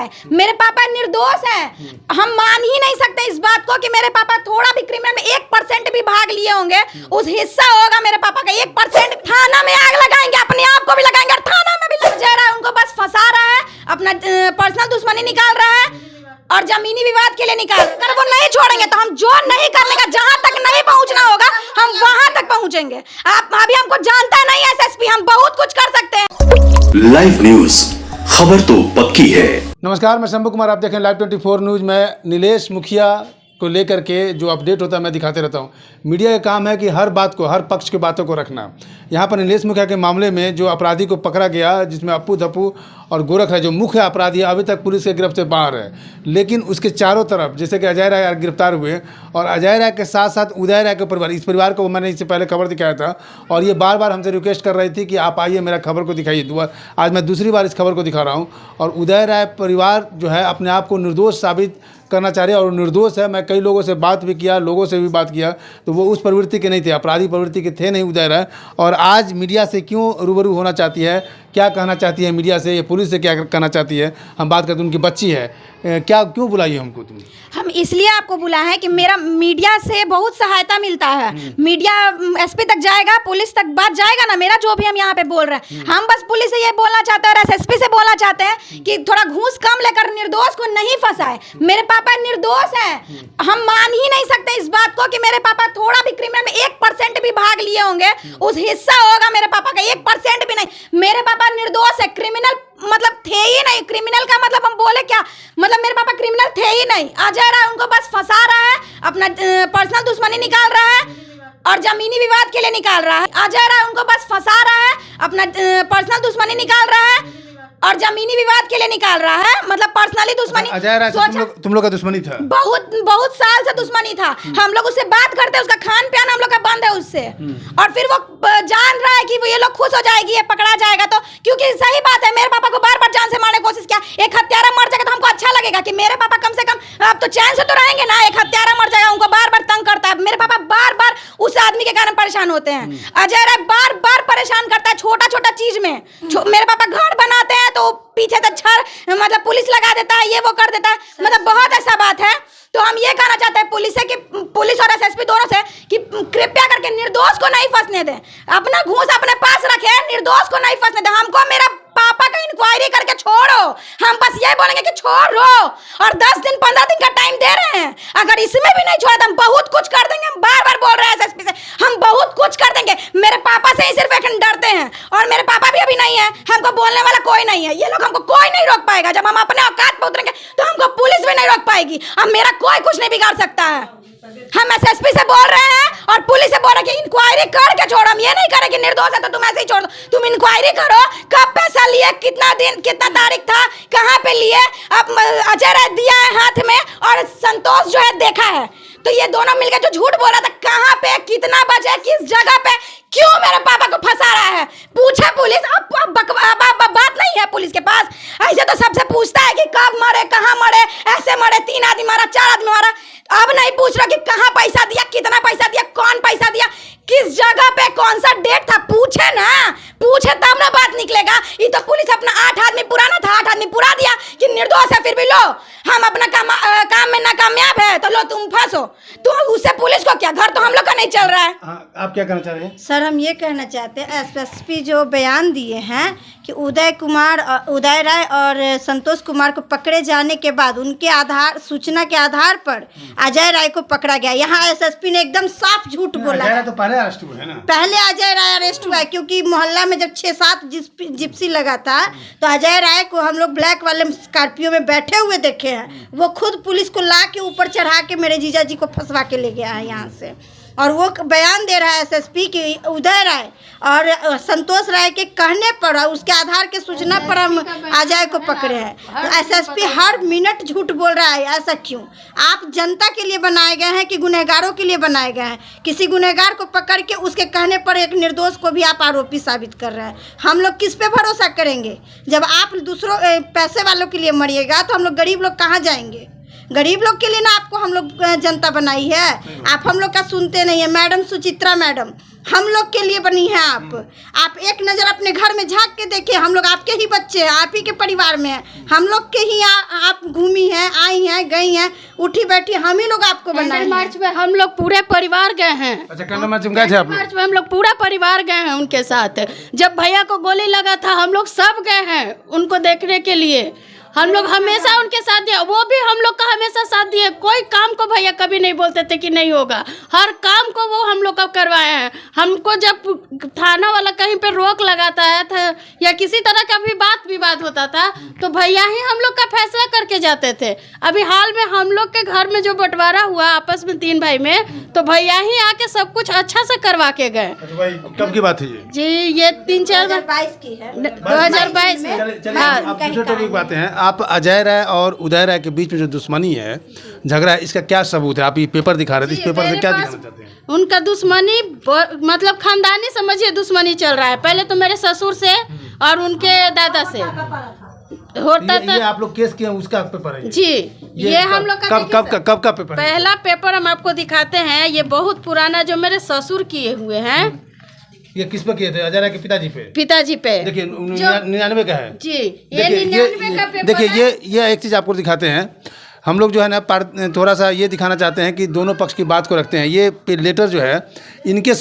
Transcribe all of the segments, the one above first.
है। मेरे पापा निर्दोष हैं। हम मान ही नहीं सकते इस बात को कि मेरे पापा थोड़ा भी क्रिमिनल में 1% भी भाग लिए होंगे, उस हिस्सा होगा मेरे पापा का 1%। थाना में आग लगाएंगे, अपने आप को भी लगाएंगे और थाना में भी लग जा रहा है। उनको बस फंसा रहा है, अपना पर्सनल दुश्मनी निकाल रहा है और जमीनी विवाद के लिए निकाल। अगर वो नहीं छोड़ेंगे तो हम जो नहीं करने का, जहां तक नहीं पहुंचना होगा हम वहां तक पहुंचेंगे। आप अभी हमको जानता नहीं एसएसपी, हम बहुत कुछ कर सकते हैं। लाइव न्यूज, खबर तो पक्की है। नमस्कार, मैं शंभू कुमार, आप देखें लाइव 24 न्यूज में। नीलेश मुखिया को लेकर के जो अपडेट होता है मैं दिखाते रहता हूँ। मीडिया का काम है कि हर बात को, हर पक्ष की बातों को रखना। यहाँ पर नीलेश मुखिया के मामले में जो अपराधी को पकड़ा गया, जिसमें अप्पू धप्पू और गोरख है जो मुख्य अपराधी है, अभी तक पुलिस के गिरफ्त से बाहर है। लेकिन उसके चारों तरफ, जैसे कि अजय राय गिरफ्तार हुए और अजय राय के साथ साथ उदय राय के परिवार, इस परिवार को मैंने इससे पहले खबर दिखाया था और ये बार बार हमसे रिक्वेस्ट कर रही थी कि आप आइए मेरा खबर को दिखाइए। आज मैं दूसरी बार इस खबर को दिखा रहा हूँ। और उदय राय परिवार जो है अपने आप को निर्दोष साबित करना चाह रहे हैं और निर्दोष है। मैं कई लोगों से बात भी किया, लोगों से भी बात किया, तो वो उस प्रवृत्ति के नहीं थे, अपराधी प्रवृत्ति के थे नहीं उदय राय। और आज मीडिया से क्यों रूबरू होना चाहती है, क्या कहना चाहती है मीडिया से, या पुलिस से क्या कहना चाहती है, हम बात करते हैं। उनकी बच्ची है, क्या क्यों बुलाई हमको तुम? हम इसलिए आपको बुलाया है कि मेरा मीडिया से बहुत सहायता मिलता है। मीडिया एसपी तक जाएगा, पुलिस तक बात जाएगा ना मेरा, जो भी हम यहाँ पे बोल रहे हैं। हम बस पुलिस से ये बोलना चाहते हैं और एसएसपी से बोलना चाहते हैं कि थोड़ा घूस कम लेकर निर्दोष को नहीं फंसाए। मेरे पापा निर्दोष हैं। हम मान ही नहीं सकते इस बात को कि मेरे पापा थोड़ा भी क्रिमिनल में 1% भी भाग लिए होंगे, उस हिस्सा होगा मेरे पापा का 1% भी नहीं। मेरे पापा निर्दोष है, क्रिमिनल मतलब थे ही नहीं। क्रिमिनल का मतलब हम बोले क्या, मतलब मेरे पापा क्रिमिनल थे ही नहीं। अजय राय उनको बस फंसा रहा है, अपना पर्सनल दुश्मनी निकाल रहा है और जमीनी विवाद के लिए निकाल रहा है। अजय राय उनको बस फंसा रहा है, अपना पर्सनल दुश्मनी निकाल रहा है और जमीनी विवाद के लिए निकाल रहा है, मतलब पर्सनली दुश्मनी। अजय राय तुम लोग का दुश्मनी था? बहुत साल से दुश्मनी था। हम लोग उससे बात करते हैं, उसका खान पान हम लोग का बंद है उससे। और फिर वो जान रहा है कि वो ये लोग खुश हो जाएगी, ये पकड़ा जाएगा तो, क्योंकि सही बात है, मेरे पापा को बार बार जान से मारने की कोशिश किया। एक हत्यारा मर जाएगा तो हमको अच्छा लगेगा कि मेरे पापा कम से कम अब तो चैन से तो रहेंगे ना। एक हत्यारा मर जाएगा, उनको बार बार तंग करता है। मेरे पापा बार बार उस आदमी के कारण परेशान होते हैं। अजय राय बार बार परेशान करता है छोटा छोटा चीज में। मेरे पापा घर बनाते हैं तो पीछे से छड़ मतलब पुलिस लगा देता है, ये वो कर देता है, मतलब बहुत ऐसा बात है। तो हम ये कहना चाहते हैं पुलिस से कि पुलिस और एसएसपी दोनों से कि कृपया करके निर्दोष को नहीं फंसने दें, अपना घूस अपने पास रखे, निर्दोष को नहीं फंसने दें। हमको मेरा पापा का इंक्वायरी करके छोड़ो, हम बस ये बोलेंगे कि छोड़ो। और 10 दिन 15 दिन का टाइम दे रहे हैं, अगर इसमें भी नहीं छोड़ा तो हम बहुत कुछ कर देंगे। हम बार बार बोल रहे हैं एसएसपी से, हम बहुत कुछ कर देंगे। मेरे पापा से ही सिर्फ एक डरते हैं और मेरे पापा भी अभी नहीं है, हमको बोलने वाला कोई नहीं है। ये लोग हमको कोई नहीं रोक पाएगा। जब हम अपने औकात पे उतरेंगे तो हमको पुलिस भी नहीं रोक पाएगी। अब मेरा कोई कुछ नहीं बिगाड़ सकता है। हम एसएसपी से बोल रहे हैं और पुलिस से बोल रहे हैं कि इंक्वायरी करके छोड़ो। हम ये नहीं करें कि निर्दोष है तो तुम ऐसे ही छोड़ दो। तुम इंक्वायरी करो, कब पैसा लिए, कितना दिन, कितना तारीख था, कहाँ पे लिए। अब अजय राय दिया है हाथ में और संतोष जो है देखा है। तो ये दोनों मिलकर जो झूठ बोला था, कहाँ पे, कितना बजे, किस जगह पे, क्यों मेरे पापा को फंसा रहा है, पूछे पुलिस। अब बात नहीं है पुलिस के पास। ऐसे तो सबसे पूछता है कि कब मरे, कहाँ मरे, ऐसे मरे, 3 आदमी मारा, 4 आदमी मारा। अब नहीं पूछ रहा कि कहाँ पैसा दिया, कितना पैसा दिया, कौन पैसा दिया, किस जगह पे, कौन सा डेट था। पूछे ना, पूछे तब ना बात निकलेगा। ये तो पुलिस अपना 8 आदमी पुराना था, 8 आदमी पुरा दिया कि निर्दोष है, फिर भी लो हम अपना काम में नाकामयाब है तो लो तुम फंसो। तो उससे पुलिस को क्या, घर तो हम लोग का नहीं चल रहा है। आप क्या कहना चाह रहे हैं? सर हम ये कहना चाहते हैं, एसएसपी जो बयान दिए हैं कि उदय राय और संतोष कुमार को पकड़े जाने के बाद उनके सूचना के आधार पर अजय राय को पकड़ा गया। यहाँ एसएसपी ने एकदम साफ झूठ बोला है। तो पहले अरेस्ट हुए हैं ना? पहले अजय राय अरेस्ट हुआ है, क्योंकि मोहल्ला में जब 6-7 जिप्सी लगा था तो अजय राय को हम लोग ब्लैक वाले स्कॉर्पियो में बैठे हुए देखे हैं। वो खुद पुलिस को ला के ऊपर चढ़ा के मेरे जीजा जी को फंसवा के ले गया है यहाँ से। और वो बयान दे रहा है एसएसपी कि उदय राय और संतोष राय के कहने पर, उसके आधार के सूचना पर हम अजय को पकड़े हैं। एसएसपी हर मिनट झूठ बोल रहा है। ऐसा क्यों? आप जनता के लिए बनाए गए हैं कि गुनहगारों के लिए बनाए गए हैं? किसी गुनहगार को पकड़ के उसके कहने पर एक निर्दोष को भी आप आरोपी साबित कर रहे हैं। हम लोग किस पे भरोसा करेंगे? जब आप दूसरों पैसे वालों के लिए मरिएगा तो हम लोग गरीब लोग कहाँ जाएंगे? गरीब लोग के लिए ना आपको हम लोग जनता बनाई है। आप हम लोग का सुनते नहीं है। मैडम सुचित्रा मैडम हम लोग के लिए बनी है आप एक नज़र अपने घर में झांक के देखिए, हम लोग आपके ही बच्चे हैं, आप ही के परिवार में हैं, हम लोग के ही आप घूमी हैं, आई हैं, गई हैं, उठी बैठी, हम ही लोग आपको बनाए। मार्च में हम लोग पूरे परिवार गए हैं। अच्छा, कैंडल मार्च में गए थे आप लोग? मार्च में हम लोग पूरा परिवार गए हैं उनके साथ। जब भैया को गोली लगा था हम लोग सब गए हैं उनको देखने के लिए। हम लोग हमेशा उनके साथ दिए, वो भी हम लोग का हमेशा साथ दिए। कोई काम को भैया कभी नहीं बोलते थे कि नहीं होगा, हर काम को वो हम लोग का करवाए हैं। हमको जब थाना वाला कहीं पे रोक लगाता है था या किसी तरह का भी बात विवाद होता था तो भैया ही हम लोग का फैसला करके जाते थे। अभी हाल में हम लोग के घर में जो बंटवारा हुआ आपस में 3 भाई में, तो भैया ही आके सब कुछ अच्छा से करवा के गए। कब की बात है ये? जी ये 3-4 2022 की है, 2022 में। आप दूसरे टॉपिक बातें हैं। आप अजय राय और उदय राय के बीच में जो दुश्मनी है, झगड़ा है, इसका क्या सबूत है? आप ये पेपर दिखा रहे थे, इस पेपर से क्या दिखाना चाहते हैं? उनका दुश्मनी मतलब खानदानी समझिए दुश्मनी चल रहा है। पहले तो मेरे ससुर से और उनके दादा से होता था। ये आप लोग केस किए उसका पेपर है जी, ये हम लोग का कब का पेपर है? पहला पेपर हम आपको दिखाते हैं। ये बहुत पुराना जो मेरे ससुर किए हुए हैं। ये किस पे किए थे? अजय राय के पिताजी पे? पिताजी पे। देखिए 99 का है जी, ये 99 का पेपर देखिए है। ये एक चीज़ आपको दिखाते हैं। हम लोग जो है ना थोड़ा सा ये दिखाना चाहते हैं कि दोनों पक्ष की बात को रखते हैं। ये लेटर जो है इनके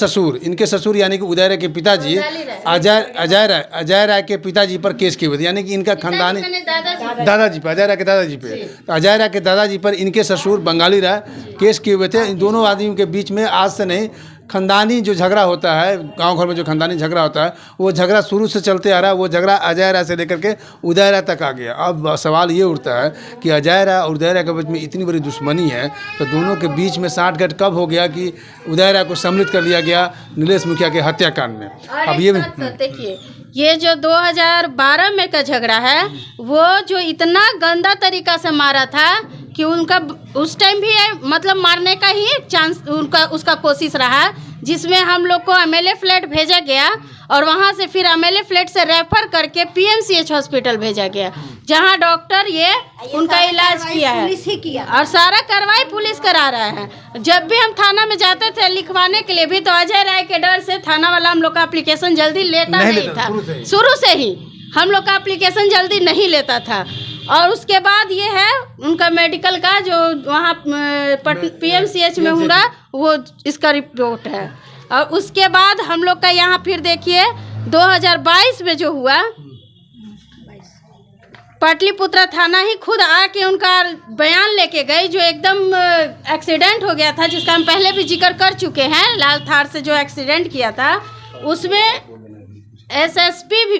ससुर यानी कि उदय राय के पिताजी अजय राय के पिताजी पर केस किए हुए थे, यानी कि इनका खानदानी दादाजी पे, अजय राय के दादाजी पे, तो अजय राय के दादाजी पर इनके ससुर बंगाली राय केस किए हुए थे। इन दोनों आदमियों के बीच में आज से नहीं, खानदानी जो झगड़ा होता है, गांव घर में जो खानदानी झगड़ा होता है, वो झगड़ा शुरू से चलते आ रहा है। वो झगड़ा अजय राय से लेकर के उदय राय तक आ गया। अब सवाल ये उठता है कि अजय राय और उदय राय के बीच में इतनी बड़ी दुश्मनी है, तो दोनों के बीच में साठगांठ कब हो गया कि उदय राय को सम्मिलित कर लिया गया नीलेश मुखिया के हत्याकांड में? अब ये देखिए, ये जो 2012 में का झगड़ा है, वो जो इतना गंदा तरीका से मारा था कि उनका उस टाइम भी मतलब मारने का ही चांस उसका कोशिश रहा, जिसमें हम लोग को एमएलए फ्लैट भेजा गया और वहाँ से फिर एमएलए फ्लैट से रेफर करके पीएमसीएच हॉस्पिटल भेजा गया, जहाँ डॉक्टर ये उनका इलाज किया है। पुलिस ही किया और सारा कार्रवाई पुलिस करा रहा है। जब भी हम थाना में जाते थे लिखवाने के लिए भी, तो अजय राय के डर से थाना वाला हम लोग का एप्लीकेशन जल्दी लेता नहीं था। शुरू से ही हम लोग का एप्लीकेशन जल्दी नहीं लेता था। और उसके बाद ये है उनका मेडिकल का जो वहाँ पीएमसीएच में हुआ, वो इसका रिपोर्ट है। और उसके बाद हम लोग का यहाँ फिर देखिए 2022 में जो हुआ, पाटलिपुत्रा थाना ही खुद आके उनका बयान लेके गई, जो एकदम एक्सीडेंट हो गया था, जिसका हम पहले भी जिक्र कर चुके हैं। लाल थार से जो एक्सीडेंट किया था, उसमें एसएसपी भी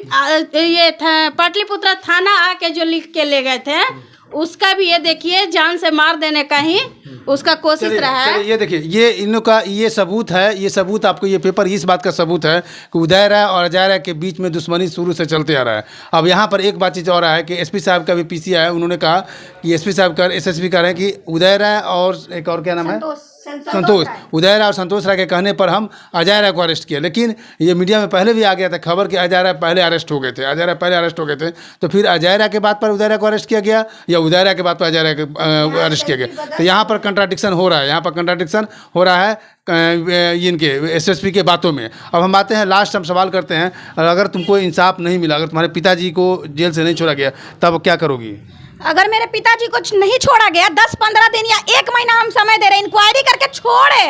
ये था, पाटलिपुत्रा थाना आके जो लिख के ले गए थे, उसका भी ये देखिए जान से मार देने का ही उसका कोशिश रहा है। ये देखिए, ये इन लोग का ये सबूत है। ये सबूत आपको, ये पेपर इस बात का सबूत है कि उदय राय और अजय राय के बीच में दुश्मनी शुरू से चलते आ रहा है। अब यहाँ पर एक बातचीत और है कि एसपी साहब का भी पीसी आया, उन्होंने कहा कि एसपी साहब का एसएसपी कह रहे हैं कि उदय राय और एक और क्या नाम है, संतोष, उदय राय और संतोष राय के कहने पर हम अजय राय को अरेस्ट किया। लेकिन ये मीडिया में पहले भी आ गया था खबर कि अजय राय पहले अरेस्ट हो गए थे, अजय राय पहले अरेस्ट हो गए थे। तो फिर अजय राय के बात पर उदय राय को अरेस्ट किया गया या उदय राय के बात पर अजय राय को अरेस्ट किया गया? तो यहाँ पर कंट्राडिक्शन हो रहा है, यहाँ पर कंट्राडिक्शन हो रहा है इनके एसएसपी के बातों में। अब हम आते हैं लास्ट, हम सवाल करते हैं, अगर तुमको इंसाफ नहीं मिला, अगर तुम्हारे पिताजी को जेल से नहीं छोड़ा गया, तब क्या करोगी? अगर मेरे पिताजी को नहीं छोड़ा गया, 10-15 दिन या 1 महीना हम समय दे रहे, इंक्वायरी करके छोड़े,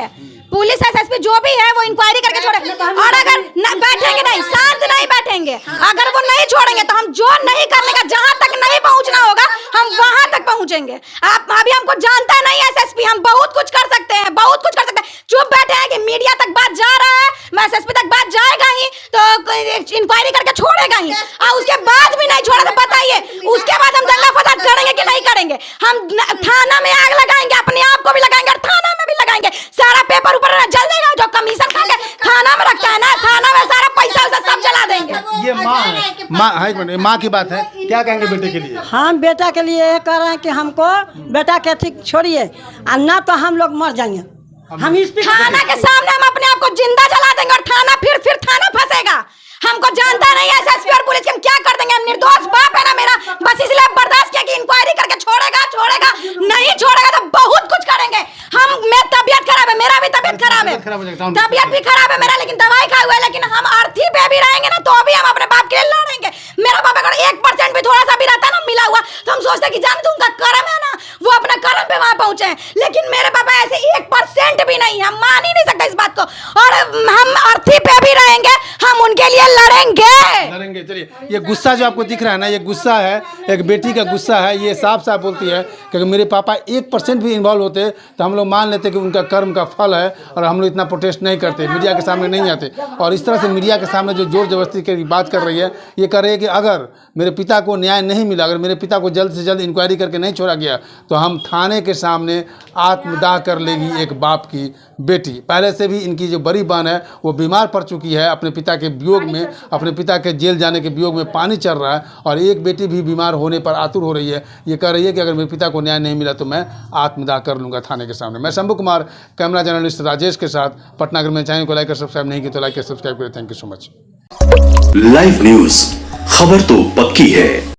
पुलिस एसएसपी जो भी है वो इंक्वायरी करके छोड़े। और अगर बैठेंगे नहीं, शांत नहीं बैठेंगे, अगर वो नहीं छोड़ेंगे तो हम जो नहीं करने का, जहां तक नहीं पहुंचना होगा हम वहां तक पहुंचेंगे। आप अभी हमको जानता नहीं एसएसपी, हम बहुत कुछ कर सकते हैं, बहुत कुछ कर सकते हैं। चुप बैठे हैं कि मीडिया तक बात जा रहा है, मैं एसएसपी तक बात जाएगा ही तो इंक्वायरी करके छोड़ेगा ही, और उसके बाद भी नहीं छोड़ा तो बताइए उसके बाद हम दंगा फसाद करेंगे कि नहीं करेंगे? हम थाना में आग लगाएंगे, अपने आप को भी लगाएंगे और थाना में भी लगाएंगे। सारा पेपर ऊपर जल देगा, जो कमीशन खा के थाना में रखता है ना, थाना में सारा पैसा वैसा सब जला देंगे। ये माँ की बात है, क्या कहेंगे बेटे के लिए? हम बेटा के लिए ये कह रहे हैं कि हमको बेटा के ठीक छोड़िए, और ना तो हम लोग मर जाएंगे। हम इस थाना के सामने हम अपने आप को जिंदा जला देंगे और थाना फिर थाना फंसेगा। हमको जानता नहीं है एसएसपी और पुलिस, हम क्या कर देंगे? हम निर्दोष बाप है ना मेरा, बस इसलिए बर्दाश्त किया कि इंक्वायरी करके छोड़ेगा, नहीं छोड़ेगा तो बहुत कुछ करेंगे हम। मेरी तबीयत खराब है, मेरा भी तबीयत खराब है, खराब हो जाएगा टाउन तबियत भी खराब है मेरा, लेकिन दवाई खाए हुए हैं, लेकिन हम अर्थी पे भी रहेंगे ना तो भी हम अपने बाप के लिए लड़ेंगे। मेरा बाप अगर 1% भी थोड़ा सा भी रहता ना मिला हुआ तो हम सोचते कि जान उनका कर्म है ना, वो अपना कर्म पे वहां पहुंचे हैं, लेकिन मेरे पापा ऐसे 1% भी नहीं, हम मान ही नहीं सकते इस बात को। और हम अर्थी पे भी रहेंगे, हम उनके लिए लड़ेंगे। चलिए, ये गुस्सा जो आपको दिख रहा है ना, ये गुस्सा है, एक बेटी का गुस्सा है। ये साफ साफ बोलती है कि अगर मेरे पापा 1% भी इन्वॉल्व होते तो हम लोग मान लेते कि उनका कर्म का फल है और हम लोग इतना प्रोटेस्ट नहीं करते, मीडिया के सामने नहीं आते। और इस तरह से मीडिया के सामने जो जोर जबरदस्ती की बात कर रही है, ये कर रही है कि अगर मेरे पिता को न्याय नहीं मिला, अगर मेरे पिता को जल्द से जल्द इंक्वायरी करके नहीं छोड़ा गया तो हम थाने के सामने आत्मदाह कर लेगी एक बाप की बेटी। पहले से भी इनकी जो बड़ी बहन है वो बीमार पड़ चुकी है, अपने पिता के वियोग में, अपने पिता के जेल जाने के वियोग में पानी चल रहा है, और एक बेटी भी बीमार होने पर आतुर हो रही है। ये कह रही है कि अगर मेरे पिता को न्याय नहीं मिला तो मैं आत्मदाह कर लूँगा थाने के सामने। मैं शंभू कुमार, कैमरा जर्नलिस्ट राजेश के साथ पटना। अगर मेरे चैनल को लाइक और सब्सक्राइब नहीं किया तो लाइक और सब्सक्राइब करें। Thank you so much. Live news, खबर तो पक्की है।